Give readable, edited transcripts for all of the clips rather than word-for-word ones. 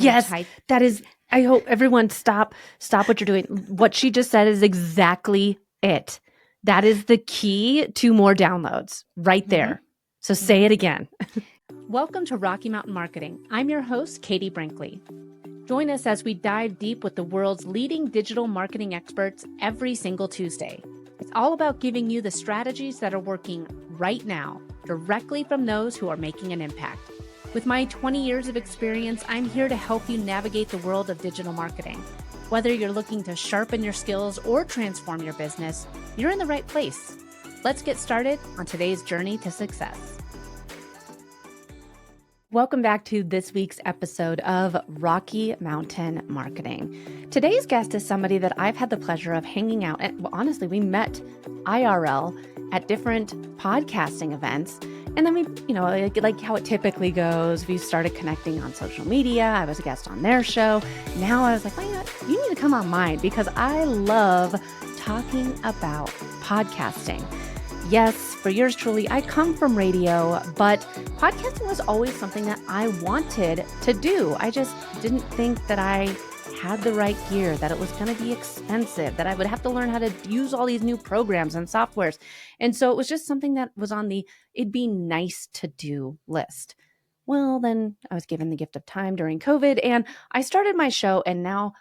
Yes, that is, I hope everyone stop what you're doing. What she just said is exactly it. That is the key to more downloads right there. So say it again. Welcome to Rocky Mountain Marketing. I'm your host, Katie Brinkley. Join us as we dive deep with the world's leading digital marketing experts every single Tuesday. It's all about giving you the strategies that are working right now, directly from those who are making an impact. With my 20 years of experience, I'm here to help you navigate the world of digital marketing. Whether you're looking to sharpen your skills or transform your business, you're in the right place. Let's get started on today's journey to success. Welcome back to this week's episode of Rocky Mountain Marketing. Today's guest is somebody that I've had the pleasure of hanging out, and honestly, we met IRL at different podcasting events. And then we, like how it typically goes, we started connecting on social media. I was a guest on their show. Now I was like, well, you need to come on mine because I love talking about podcasting. Yes, for yours truly, I come from radio, but podcasting was always something that I wanted to do. I just didn't think that I had the right gear, that it was going to be expensive, that I would have to learn how to use all these new programs and softwares. And so it was just something that was on the it'd be nice to do list. Well, then I was given the gift of time during COVID and I started my show, and now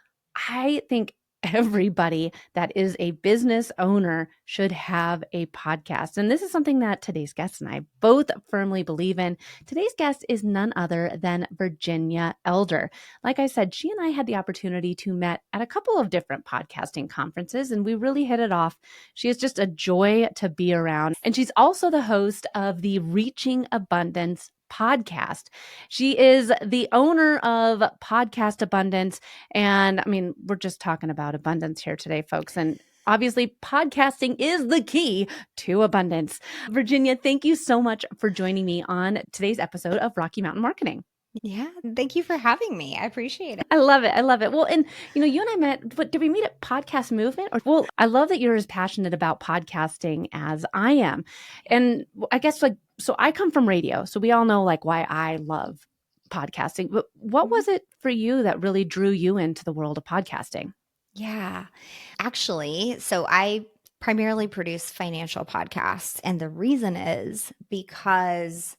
I think everybody that is a business owner should have a podcast. And this is something that today's guest and I both firmly believe in. Today's guest is none other than Virginia Elder. Like I said, she and I had the opportunity to meet at a couple of different podcasting conferences, and we really hit it off. She is just a joy to be around. And she's also the host of the Reaching Abundance podcast. She is the owner of Podcast Abundance. And I mean, we're just talking about abundance here today, folks. And obviously, podcasting is the key to abundance. Virginia, thank you so much for joining me on today's episode of Rocky Mountain Marketing. Yeah, thank you for having me. I appreciate it. I love it. I love it. Well, and you and I met, but did we meet at Podcast Movement? Well, I love that you're as passionate about podcasting as I am. And I guess so I come from radio, so we all know why I love podcasting. But what was it for you that really drew you into the world of podcasting? Yeah, actually, so I primarily produce financial podcasts. And the reason is because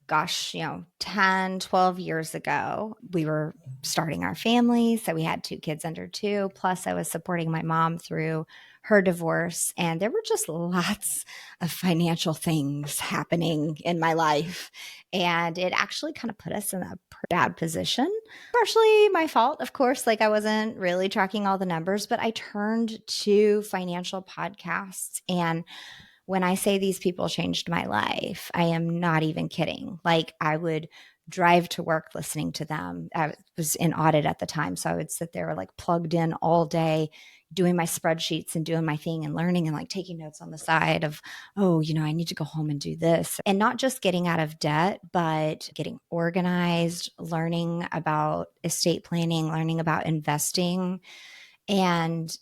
gosh, 10, 12 years ago, we were starting our family. So we had 2 kids under 2. Plus, I was supporting my mom through her divorce. And there were just lots of financial things happening in my life. And it actually kind of put us in a bad position. Partially my fault, of course. I wasn't really tracking all the numbers, but I turned to financial podcasts. And when I say these people changed my life, I am not even kidding. I would drive to work listening to them. I was in audit at the time, so I would sit there plugged in all day, doing my spreadsheets and doing my thing and learning and taking notes on the side of, I need to go home and do this. And not just getting out of debt, but getting organized, learning about estate planning, learning about investing, and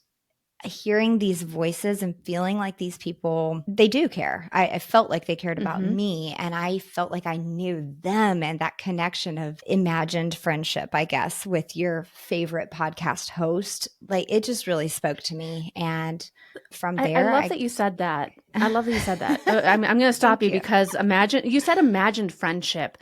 hearing these voices and feeling like these people, they do care. I felt like they cared about me, and I felt like I knew them, and that connection of imagined friendship, I guess, with your favorite podcast host, it just really spoke to me. And from there, I love that you said that. I love that you said that. I'm going to stop you because you said imagined friendship,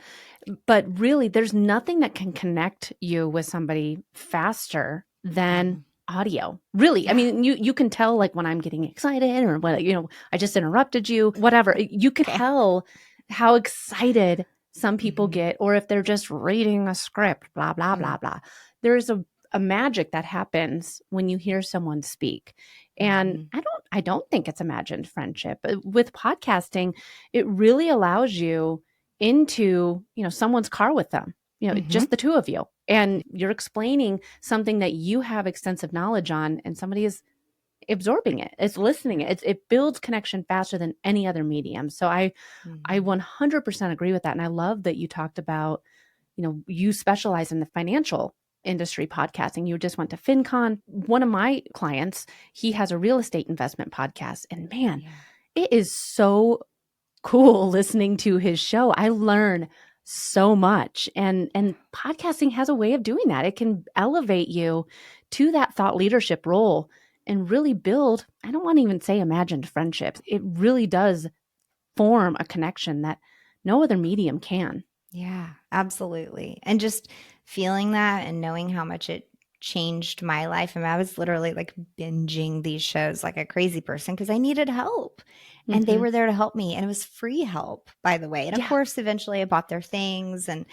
but really there's nothing that can connect you with somebody faster than audio. Really. Yeah. I mean, you can tell when I'm getting excited or when, I just interrupted you, whatever. You could tell how excited some people get, or if they're just reading a script, blah, blah, blah, blah. There's a magic that happens when you hear someone speak. And I don't think it's imagined friendship. With podcasting, it really allows you into, someone's car with them. Just the two of you, and you're explaining something that you have extensive knowledge on, and somebody is absorbing it. It's listening. It builds connection faster than any other medium. So I 100% agree with that. And I love that you talked about, you specialize in the financial industry podcasting. You just went to FinCon. One of my clients, he has a real estate investment podcast, and man, it is so cool listening to his show. I learn so much. And podcasting has a way of doing that. It can elevate you to that thought leadership role and really build, I don't want to even say imagined friendships. It really does form a connection that no other medium can. Yeah, absolutely. And just feeling that and knowing how much it changed my life. I mean, I was literally like binging these shows like a crazy person because I needed help. And they Mm-hmm. were there to help me. And it was free help, by the way. And of Yeah. course, eventually I bought their things. And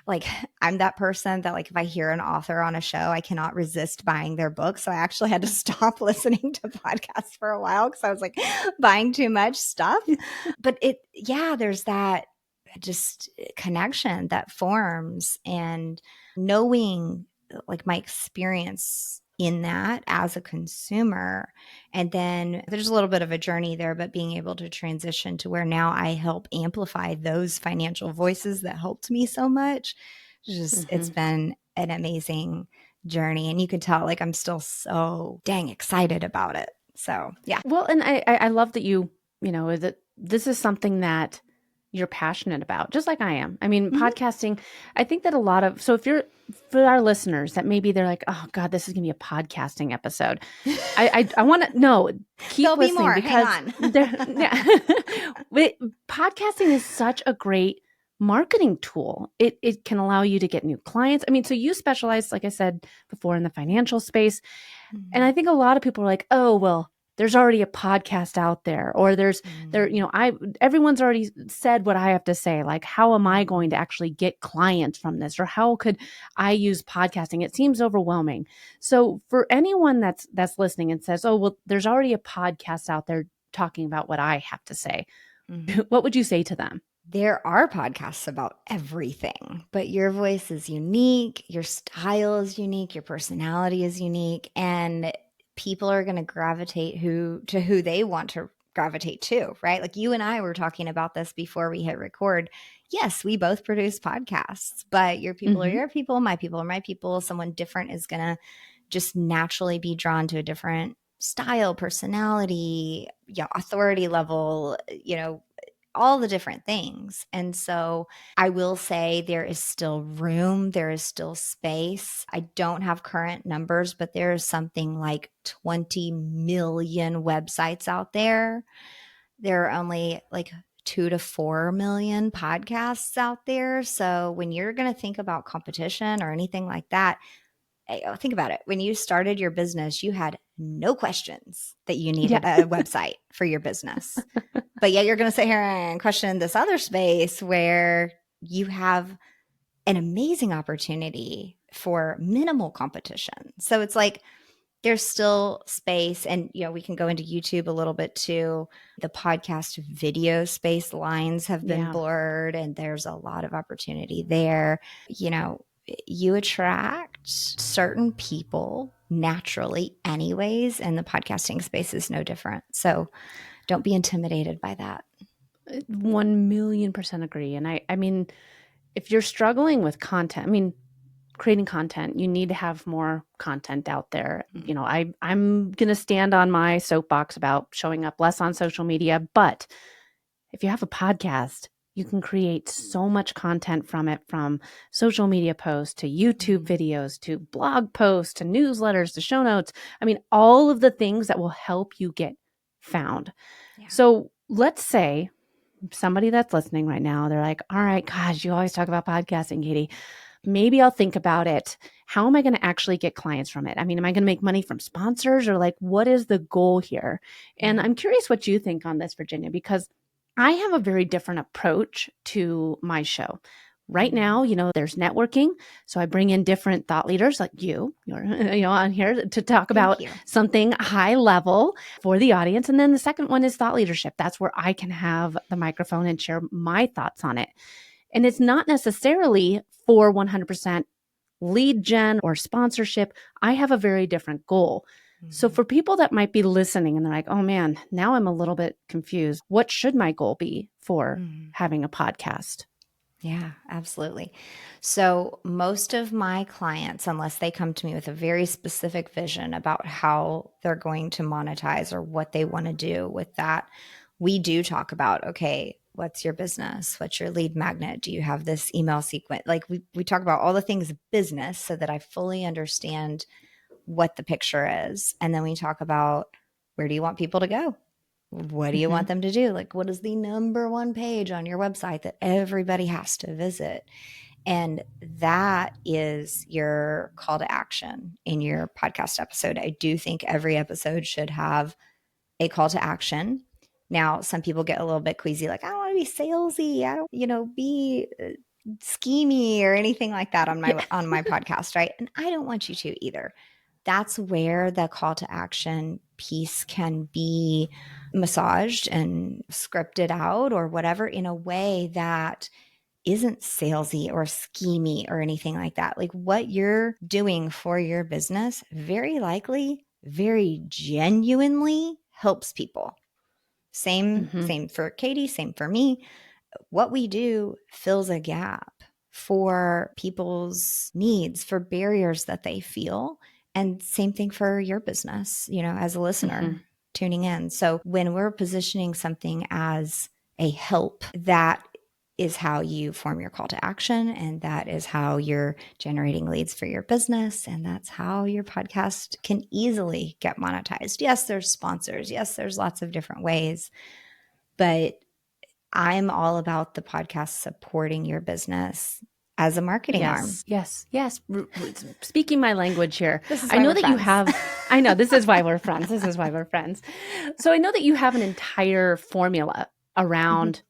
like, I'm that person that, like, if I hear an author on a show, I cannot resist buying their book. So I actually had to stop listening to podcasts for a while because I was like buying too much stuff. But there's that just connection that forms, and knowing like my experience in that as a consumer. And then there's a little bit of a journey there, but being able to transition to where now I help amplify those financial voices that helped me so much. It's been an amazing journey. And you can tell like I'm still so dang excited about it. So yeah. Well, and I love that that this is something that you're passionate about, just like I am. I mean, podcasting, I think that so for our listeners that maybe they're like, oh God, this is going to be a podcasting episode. I want to keep There'll listening be more. because Hang podcasting is such a great marketing tool. It can allow you to get new clients. I mean, so you specialize, like I said before, in the financial space. on. And I think a lot of people are like, oh, well, there's already a podcast out there, or everyone's already said what I have to say. Like, how am I going to actually get clients from this? Or how could I use podcasting? It seems overwhelming. So for anyone that's listening and says, oh, well, there's already a podcast out there talking about what I have to say, what would you say to them? There are podcasts about everything, but your voice is unique, your style is unique, your personality is unique, and people are going to gravitate to who they want to gravitate to, right? Like you and I were talking about this before we hit record. Yes, we both produce podcasts, but your people are your people, my people are my people. Someone different is going to just naturally be drawn to a different style, personality, authority level, all the different things. And so I will say there is still room, there is still space. I don't have current numbers, but there is something like 20 million websites out there. There are only like 2 to 4 million podcasts out there. So when you're going to think about competition or anything like that, think about it. When you started your business, you had no questions that you needed a website for your business. But yet you're going to sit here and question this other space where you have an amazing opportunity for minimal competition. So it's like there's still space. And, we can go into YouTube a little bit too. The podcast video space lines have been blurred, and there's a lot of opportunity there. You attract certain people naturally anyways, and the podcasting space is no different. So don't be intimidated by that. 1,000,000% agree. And I mean, if you're struggling with content, creating content, you need to have more content out there. I'm going to stand on my soapbox about showing up less on social media, but if you have a podcast, you can create so much content from social media posts to YouTube videos to blog posts to newsletters to show notes. All of the things that will help you get found. Yeah. So let's say somebody that's listening right now, they're like, all right, gosh, you always talk about podcasting, Katie. Maybe I'll think about it. How am I going to actually get clients from it? Am I going to make money from sponsors, or like, what is the goal here? And I'm curious what you think on this, Virginia, because I have a very different approach to my show. Right now, there's networking. So I bring in different thought leaders like you're on here to talk about something high level for the audience. And then the second one is thought leadership. That's where I can have the microphone and share my thoughts on it. And it's not necessarily for 100% lead gen or sponsorship. I have a very different goal. So for people that might be listening and they're like, oh man, now I'm a little bit confused. What should my goal be for having a podcast? Yeah, absolutely. So most of my clients, unless they come to me with a very specific vision about how they're going to monetize or what they want to do with that, we do talk about, okay, What's your business? What's your lead magnet? Do you have this email sequence? Like we talk about all the things business so that I fully understand what the picture is. And then we talk about, where do you want people to go? What do you want them to do? Like, what is the number one page on your website that everybody has to visit? And that is your call to action in your podcast episode. I do think every episode should have a call to action. Now, some people get a little bit queasy, like, I don't want to be salesy. I don't, be schemy or anything like that on my podcast, right? And I don't want you to either. That's where the call to action piece can be massaged and scripted out or whatever in a way that isn't salesy or schemy or anything like that. Like what you're doing for your business very likely, very genuinely helps people. Same for Katie, same for me. What we do fills a gap for people's needs, for barriers that they feel. And same thing for your business, as a listener tuning in. So when we're positioning something as a help, that is how you form your call to action. And that is how you're generating leads for your business. And that's how your podcast can easily get monetized. Yes, there's sponsors. Yes, there's lots of different ways. But I'm all about the podcast supporting your business as a marketing arm. Yes. Speaking my language here. I know that you have, I know this is why we're friends. This is why we're friends. So I know that you have an entire formula around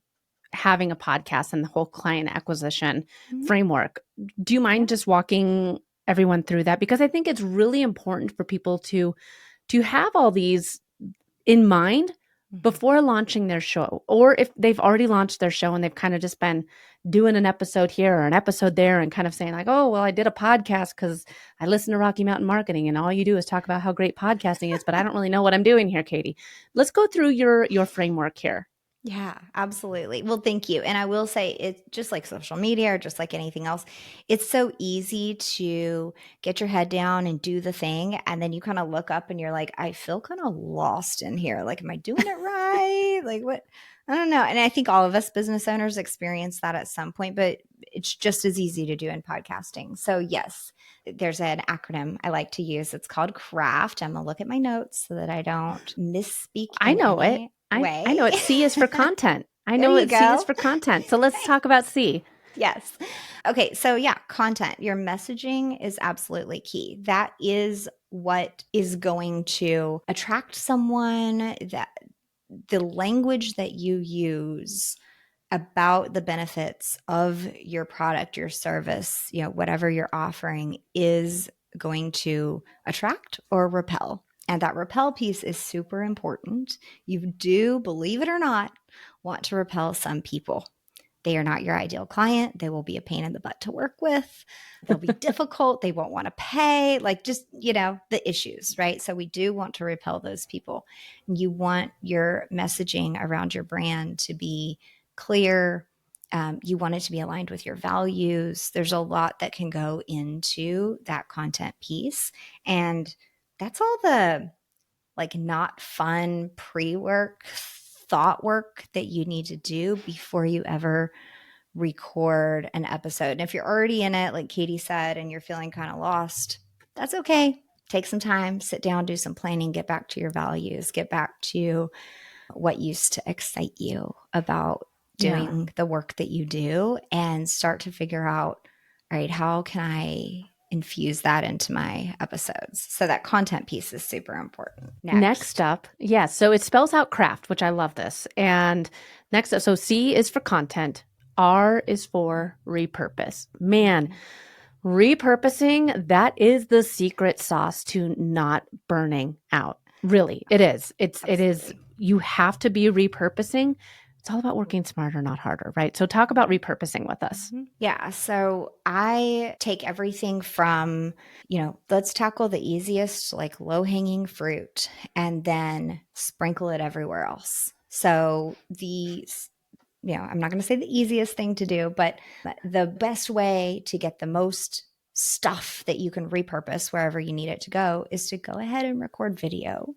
having a podcast and the whole client acquisition framework. Do you mind just walking everyone through that? Because I think it's really important for people to have all these in mind before launching their show, or if they've already launched their show and they've kind of just been doing an episode here or an episode there and kind of saying like, oh, well, I did a podcast because I listened to Rocky Mountain Marketing and all you do is talk about how great podcasting is, but I don't really know what I'm doing here, Katie. Let's go through your framework here. Yeah, absolutely. Well, thank you. And I will say, it's just like social media or just like anything else. It's so easy to get your head down and do the thing. And then you kind of look up and you're like, I feel kind of lost in here. Like, am I doing it right? Like what? I don't know. And I think all of us business owners experience that at some point, but it's just as easy to do in podcasting. So yes, there's an acronym I like to use. It's called CRAFT. I'm going to look at my notes so that I don't misspeak. I know it. I know it. C is for content. I know what C is for content. So let's talk about C. Yes. Okay. So yeah, content. Your messaging is absolutely key. That is what is going to attract someone. That the language that you use about the benefits of your product, your service, whatever you're offering is going to attract or repel. And that repel piece is super important. You do, believe it or not, want to repel some people. They are not your ideal client. They will be a pain in the butt to work with. They'll be difficult. They won't want to pay, like just, the issues, right? So we do want to repel those people. You want your messaging around your brand to be clear. You want it to be aligned with your values. There's a lot that can go into that content piece. And that's all the not fun pre-work, thought work that you need to do before you ever record an episode. And if you're already in it, like Katie said, and you're feeling kind of lost, that's okay. Take some time, sit down, do some planning, get back to your values, get back to what used to excite you about doing the work that you do, and start to figure out, all right, how can I infuse that into my episodes? So that content piece is super important. Next up, yes. So it spells out craft, which I love this. And next up, so C is for content. R is for repurpose. Man, repurposing, that is the secret sauce to not burning out. Really, it is. It is. You have to be repurposing. It's all about working smarter, not harder, right? So talk about repurposing with us. Yeah. So I take everything from, let's tackle the easiest, like low-hanging fruit, and then sprinkle it everywhere else. So I'm not going to say the easiest thing to do, but the best way to get the most stuff that you can repurpose wherever you need it to go is to go ahead and record video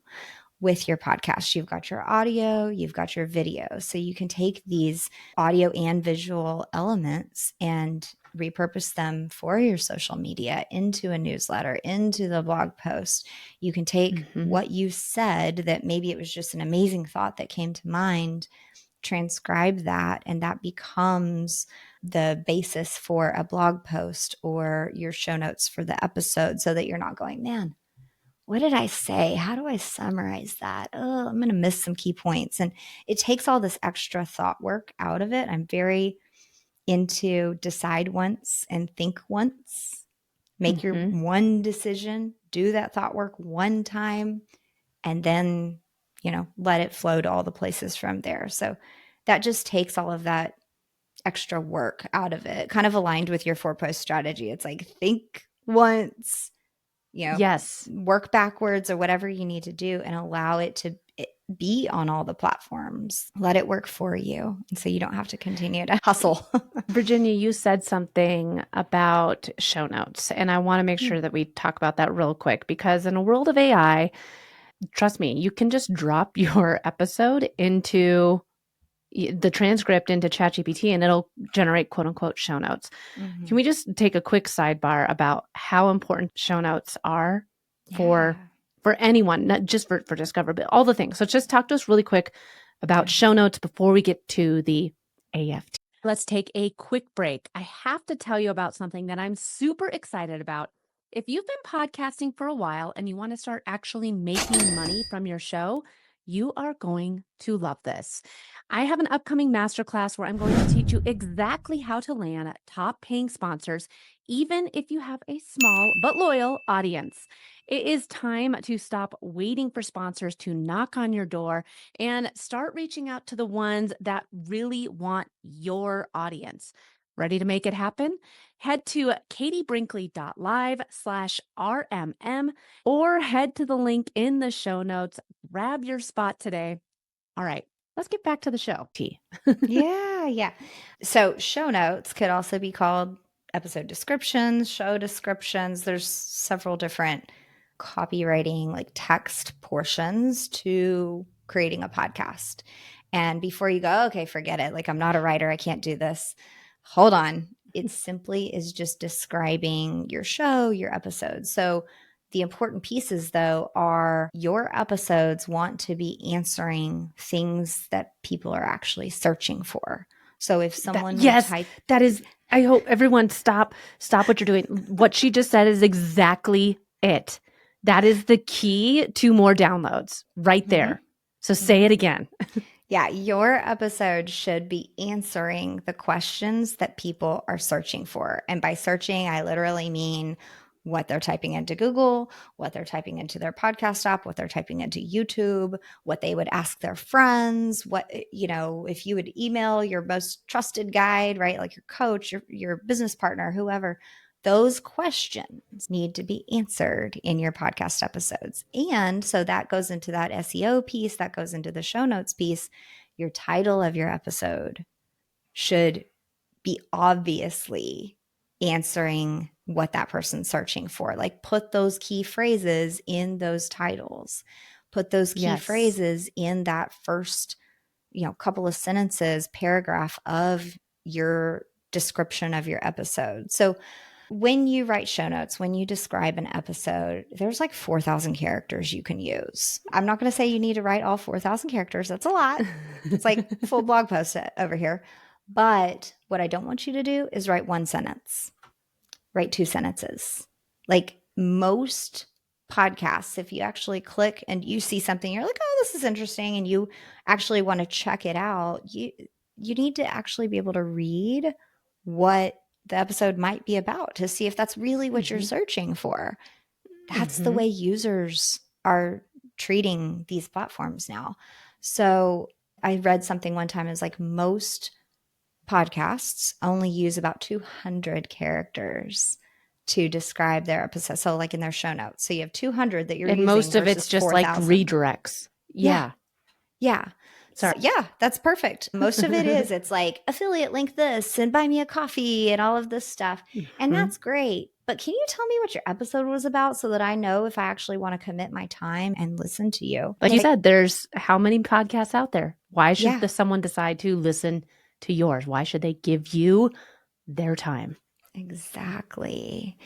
with your podcast. You've got your audio, you've got your video. So you can take these audio and visual elements and repurpose them for your social media, into a newsletter, into the blog post. You can take what you said, that maybe it was just an amazing thought that came to mind, transcribe that, and that becomes the basis for a blog post or your show notes for the episode, so that you're not going, man, what did I say? How do I summarize that? Oh, I'm going to miss some key points. And it takes all this extra thought work out of it. I'm very into decide once and think once. Make your one decision, do that thought work one time, and then, let it flow to all the places from there. So that just takes all of that extra work out of it, kind of aligned with your 4-post strategy. It's like, think once, Yes. work backwards or whatever you need to do, and allow it to be on all the platforms. Let it work for you. And so you don't have to continue to hustle. Virginia, you said something about show notes, and I want to make sure that we talk about that real quick, because in a world of AI, trust me, you can just drop your episode into the transcript into ChatGPT and it'll generate quote unquote show notes. Can we just take a quick sidebar about how important show notes are for anyone, not just for Discover, but all the things. So just talk to us really quick about show notes before we get to the AFT. Let's take a quick break. I have to tell you about something that I'm super excited about. If you've been podcasting for a while and you want to start actually making money from your show, you are going to love this. I have an upcoming masterclass where I'm going to teach you exactly how to land top paying sponsors, even if you have a small but loyal audience. It is time to stop waiting for sponsors to knock on your door and start reaching out to the ones that really want your audience. Ready to make it happen? Head to katiebrinkley.live/RMM or head to the link in the show notes. Grab your spot today. All right, let's get back to the show. Yeah. So show notes could also be called episode descriptions, show descriptions. There's several different copywriting, like text portions to creating a podcast. And before you go, okay, forget it. Like, I'm not a writer. I can't do this. Hold on. It simply is just describing your show, your episodes. So the important pieces, though, are your episodes want to be answering things that people are actually searching for. So if someone that is, I hope everyone stop what you're doing. What she just said is exactly it. That is the key to more downloads right there. So say it again. Yeah, your episode should be answering the questions that people are searching for. And by searching, I literally mean what they're typing into Google, what they're typing into their podcast app, what they're typing into YouTube, what they would ask their friends, if you would email your most trusted guide, right? Like your coach, your business partner, whoever. Those questions need to be answered in your podcast episodes. And so that goes into that SEO piece, that goes into the show notes piece. Your title of your episode should be obviously answering what that person's searching for. Like, put those key phrases in those titles. Put those key phrases in that first, couple of sentences, paragraph of your description of your episode. So when you write show notes, when you describe an episode, there's like 4,000 characters you can use. I'm not going to say you need to write all 4,000 characters. That's a lot. It's like a full blog post over here. But what I don't want you to do is write one sentence, write 2 sentences. Like most podcasts, if you actually click and you see something, you're like, oh, this is interesting, and you actually want to check it out, you need to actually be able to read what the episode might be about to see if that's really what you're searching for. That's the way users are treating these platforms now. So I read something one time, is like most podcasts only use about 200 characters to describe their episode. So like in their show notes. So you have 200 that you're using. And most of it's just 4, like redirects. Yeah. Sorry. Yeah, that's perfect. Most of it is, it's like affiliate link this and buy me a coffee and all of this stuff. And that's great. But can you tell me what your episode was about so that I know if I actually want to commit my time and listen to you? Like you said, there's how many podcasts out there? Why should Yeah. someone decide to listen to yours? Why should they give you their time? Exactly.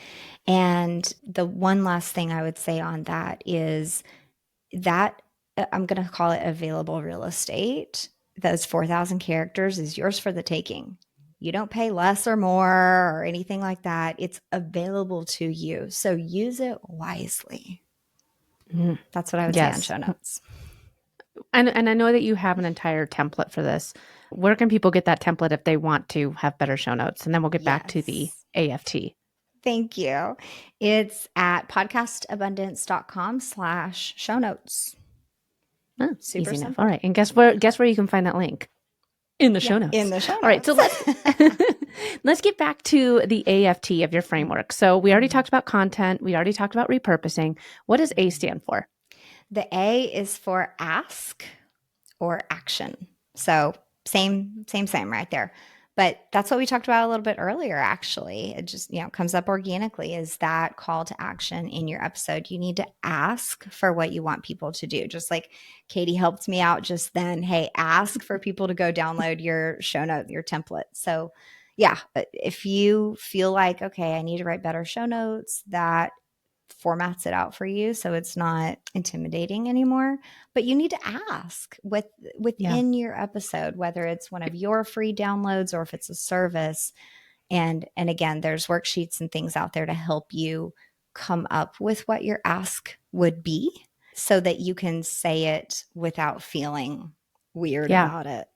And the one last thing I would say on that is that I'm going to call it available real estate. Those 4,000 characters is yours for the taking. You don't pay less or more or anything like that. It's available to you. So use it wisely. Mm. That's what I would say on show notes. And I know that you have an entire template for this. Where can people get that template if they want to have better show notes? And then we'll get back to the AFT. Thank you. It's at podcastabundance.com/show notes. Oh, Super easy simple. enough. All right. And guess where you can find that link? In the show notes. In the show notes. All right. So let's get back to the AFT of your framework. So we already talked about content. We already talked about repurposing. What does A stand for? The A is for ask or action. So same right there. But that's what we talked about a little bit earlier, actually. It just, comes up organically, is that call to action in your episode. You need to ask for what you want people to do. Just like Katie helped me out just then. Hey, ask for people to go download your show note, your template. So yeah, if you feel like, okay, I need to write better show notes, that formats it out for you so it's not intimidating anymore. But you need to ask within your episode, whether it's one of your free downloads or if it's a service. And again, there's worksheets and things out there to help you come up with what your ask would be so that you can say it without feeling weird about it.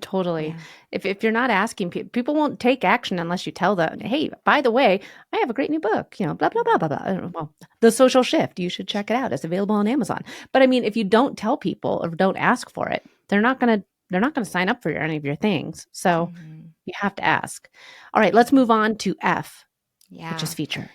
Totally. Yeah. If you're not asking, people won't take action unless you tell them, hey, by the way, I have a great new book, blah, blah, blah, blah, blah. Well, The Social Shift, you should check it out. It's available on Amazon. But I mean, if you don't tell people or don't ask for it, they're not going to sign up for any of your things. So you have to ask. All right, let's move on to F, which is feature.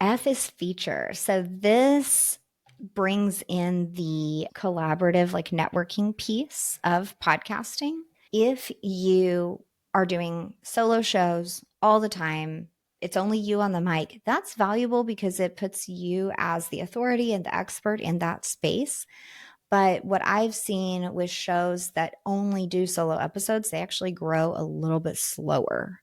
F is feature. So this brings in the collaborative, like networking piece of podcasting. If you are doing solo shows all the time, it's only you on the mic, that's valuable because it puts you as the authority and the expert in that space. But what I've seen with shows that only do solo episodes, they actually grow a little bit slower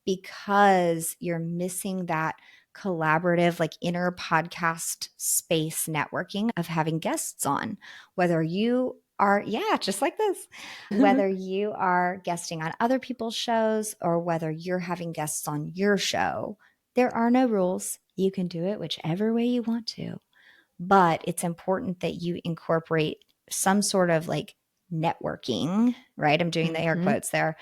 because you're missing that collaborative, like inner podcast space networking of having guests on, whether you are, just like this, whether you are guesting on other people's shows or whether you're having guests on your show, there are no rules. You can do it whichever way you want to, but it's important that you incorporate some sort of like networking, right? I'm doing the air quotes there,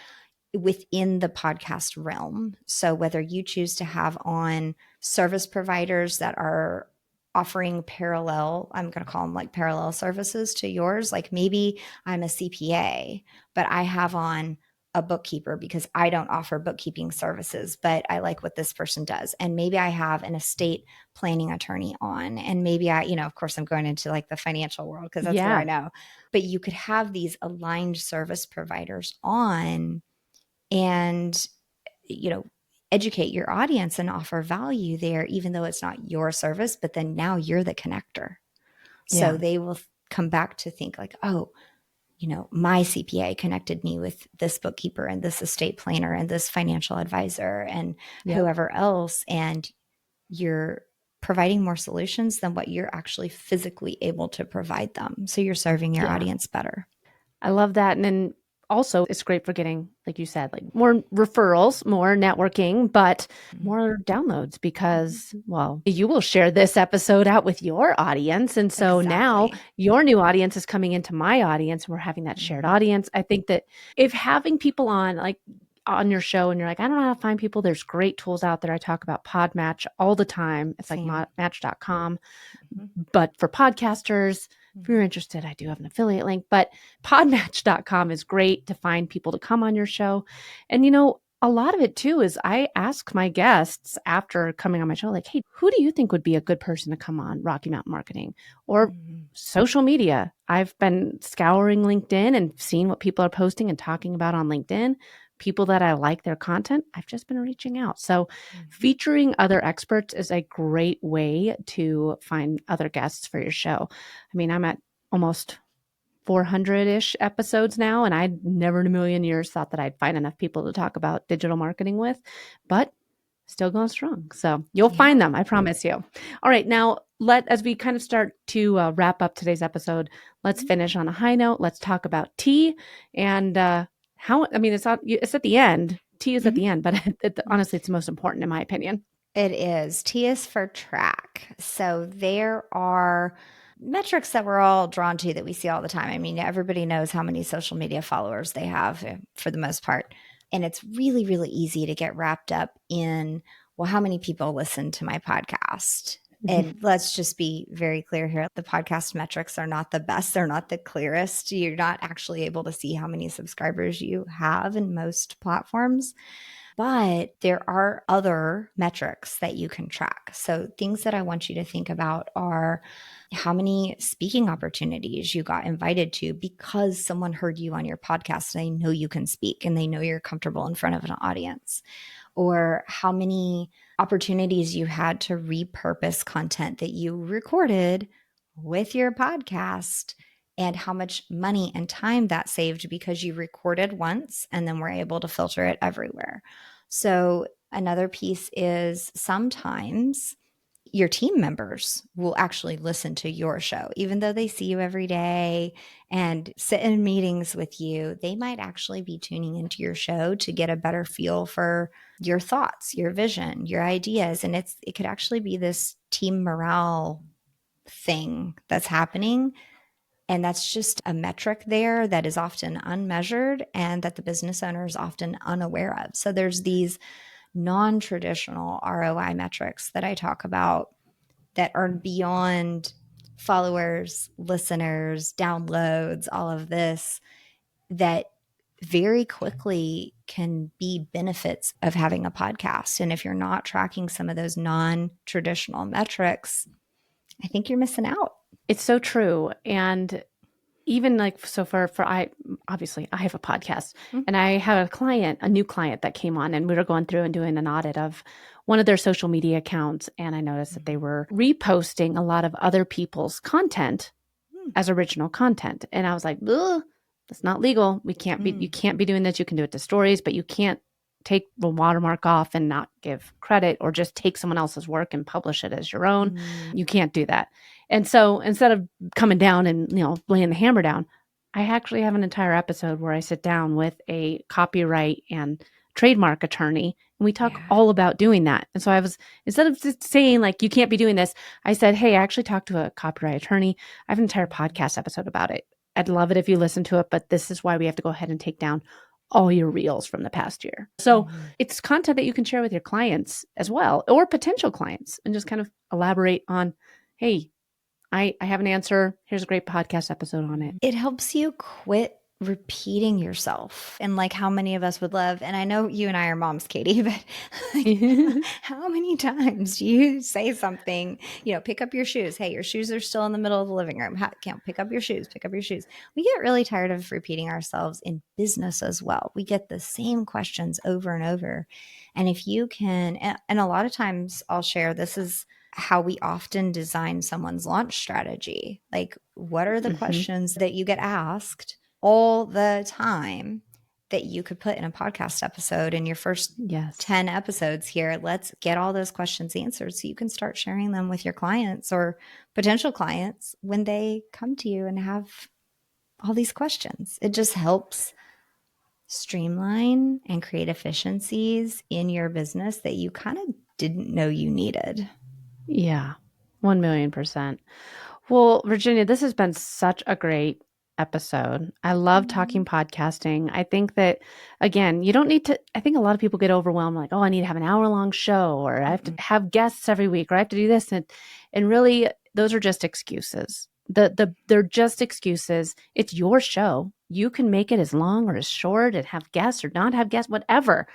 within the podcast realm. So whether you choose to have on service providers that are offering parallel, I'm going to call them like parallel services to yours. Like maybe I'm a CPA, but I have on a bookkeeper because I don't offer bookkeeping services, but I like what this person does. And maybe I have an estate planning attorney on, and maybe I, of course I'm going into like the financial world because that's where I know, but you could have these aligned service providers on and, educate your audience and offer value there, even though it's not your service, but then now you're the connector. So they will come back to think like, oh, my CPA connected me with this bookkeeper and this estate planner and this financial advisor and whoever else. And you're providing more solutions than what you're actually physically able to provide them. So you're serving your audience better. I love that. And then also it's great for getting, like you said, like more referrals, more networking, but more downloads because, well, you will share this episode out with your audience. And so now your new audience is coming into my audience and we're having that shared audience. I think that if having people on your show and you're like, I don't know how to find people, there's great tools out there. I talk about Podmatch all the time. It's like match.com, but for podcasters, if you're interested, I do have an affiliate link, but podmatch.com is great to find people to come on your show. And, a lot of it too is I ask my guests after coming on my show, like, hey, who do you think would be a good person to come on Rocky Mountain Marketing or social media? I've been scouring LinkedIn and seeing what people are posting and talking about on LinkedIn. people that I like their content, I've just been reaching out. So featuring other experts is a great way to find other guests for your show. I mean, I'm at almost 400-ish episodes now, and I never in a million years thought that I'd find enough people to talk about digital marketing with, but still going strong. So you'll find them, I promise you. All right, now as we kind of start to wrap up today's episode, let's finish on a high note. Let's talk about tea and it's at the end. Tea is at the end, but honestly, it's the most important in my opinion. It is. T is for track. So there are metrics that we're all drawn to that we see all the time. I mean, everybody knows how many social media followers they have for the most part. And it's really, really easy to get wrapped up in, well, how many people listen to my podcast? And let's just be very clear here. The podcast metrics are not the best. They're not the clearest. You're not actually able to see how many subscribers you have in most platforms. But there are other metrics that you can track. So things that I want you to think about are how many speaking opportunities you got invited to because someone heard you on your podcast and they know you can speak and they know you're comfortable in front of an audience. Or how many opportunities you had to repurpose content that you recorded with your podcast, and how much money and time that saved because you recorded once and then were able to filter it everywhere. So another piece is sometimes your team members will actually listen to your show, even though they see you every day and sit in meetings with you. They might actually be tuning into your show to get a better feel for your thoughts, your vision, your ideas. And it could actually be this team morale thing that's happening. And that's just a metric there that is often unmeasured and that the business owner is often unaware of. So there's these non-traditional ROI metrics that I talk about that are beyond followers, listeners, downloads, all of this, that very quickly can be benefits of having a podcast. And if you're not tracking some of those non-traditional metrics, I think you're missing out. It's so true. And even I have a podcast and I have a new client that came on, and we were going through and doing an audit of one of their social media accounts. And I noticed that they were reposting a lot of other people's content as original content. And I was like, that's not legal. You can't be doing this. You can do it to stories, but you can't take the watermark off and not give credit, or just take someone else's work and publish it as your own. You can't do that. And so instead of coming down and, laying the hammer down, I actually have an entire episode where I sit down with a copyright and trademark attorney, and we talk all about doing that. And so instead of just saying like, you can't be doing this, I said, hey, I actually talked to a copyright attorney. I have an entire podcast episode about it. I'd love it if you listen to it, but this is why we have to go ahead and take down all your reels from the past year. So it's content that you can share with your clients as well, or potential clients, and just kind of elaborate on, hey, I have an answer. Here's a great podcast episode on it. It helps you quit repeating yourself. And like, how many of us would love, and I know you and I are moms, Katie, but like, how many times do you say something, pick up your shoes. Hey, your shoes are still in the middle of the living room. Pick up your shoes, pick up your shoes. We get really tired of repeating ourselves in business as well. We get the same questions over and over. And if you can, and a lot of times I'll share, this is how we often design someone's launch strategy. Like, what are the questions that you get asked all the time that you could put in a podcast episode in your first 10 episodes here? Let's get all those questions answered so you can start sharing them with your clients or potential clients when they come to you and have all these questions. It just helps streamline and create efficiencies in your business that you kind of didn't know you needed. Yeah, 1,000,000%. Well, Virginia, this has been such a great episode. I love talking podcasting. I think that, again, you don't need to, I think a lot of people get overwhelmed, like, oh, I need to have an hour-long show, or I have to have guests every week, or I have to do this. And really, those are just excuses. They're just excuses. It's your show. You can make it as long or as short, and have guests or not have guests, whatever.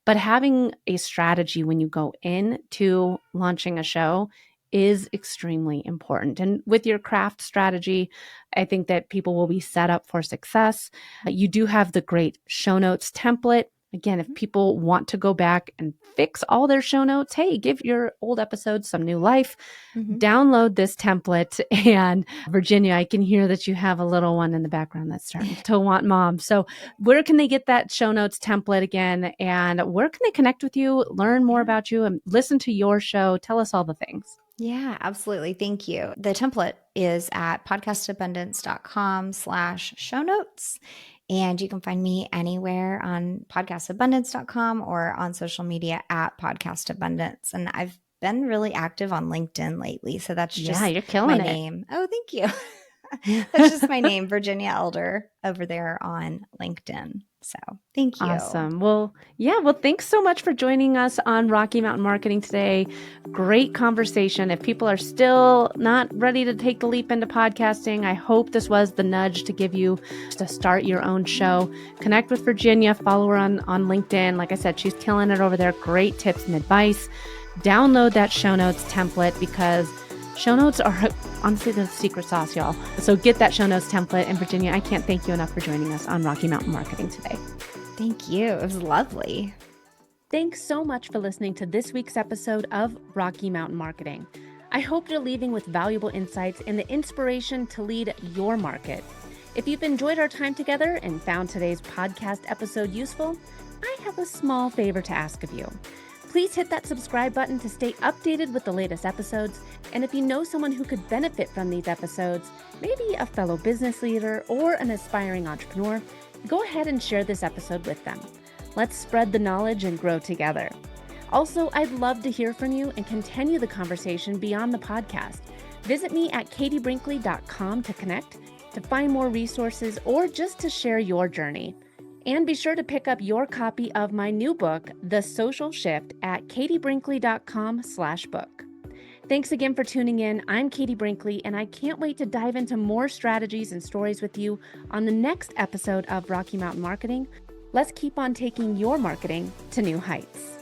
But having a strategy when you go into launching a show is extremely important. And with your craft strategy, I think that people will be set up for success. You do have the great show notes template Again, if people want to go back and fix all their show notes, hey, give your old episodes some new life. Download this template. And Virginia, I can hear that you have a little one in the background that's starting to want mom. So where can they get that show notes template again? And where can they connect with you, learn more about you, and listen to your show? Tell us all the things. Yeah, absolutely. Thank you. The template is at podcastabundance.com/show notes. And you can find me anywhere on podcastabundance.com or on social media at podcastabundance. And I've been really active on LinkedIn lately. So that's just you're killing my name. Oh, thank you. That's just my name, Virginia Elder, over there on LinkedIn. So thank you. Awesome. Well, thanks so much for joining us on Rocky Mountain Marketing today. Great conversation. If people are still not ready to take the leap into podcasting, I hope this was the nudge to give you to start your own show. Connect with Virginia, follow her on LinkedIn. Like I said, she's killing it over there. Great tips and advice. Download that show notes template because show notes are honestly the secret sauce, y'all. So get that show notes template. And Virginia, I can't thank you enough for joining us on Rocky Mountain Marketing today. Thank you. It was lovely. Thanks so much for listening to this week's episode of Rocky Mountain Marketing. I hope you're leaving with valuable insights and the inspiration to lead your market. If you've enjoyed our time together and found today's podcast episode useful, I have a small favor to ask of you. Please hit that subscribe button to stay updated with the latest episodes. And if you know someone who could benefit from these episodes, maybe a fellow business leader or an aspiring entrepreneur, go ahead and share this episode with them. Let's spread the knowledge and grow together. Also, I'd love to hear from you and continue the conversation beyond the podcast. Visit me at katiebrinkley.com to connect, to find more resources, or just to share your journey. And be sure to pick up your copy of my new book, The Social Shift, at katiebrinkley.com/book. Thanks again for tuning in. I'm Katie Brinkley, and I can't wait to dive into more strategies and stories with you on the next episode of Rocky Mountain Marketing. Let's keep on taking your marketing to new heights.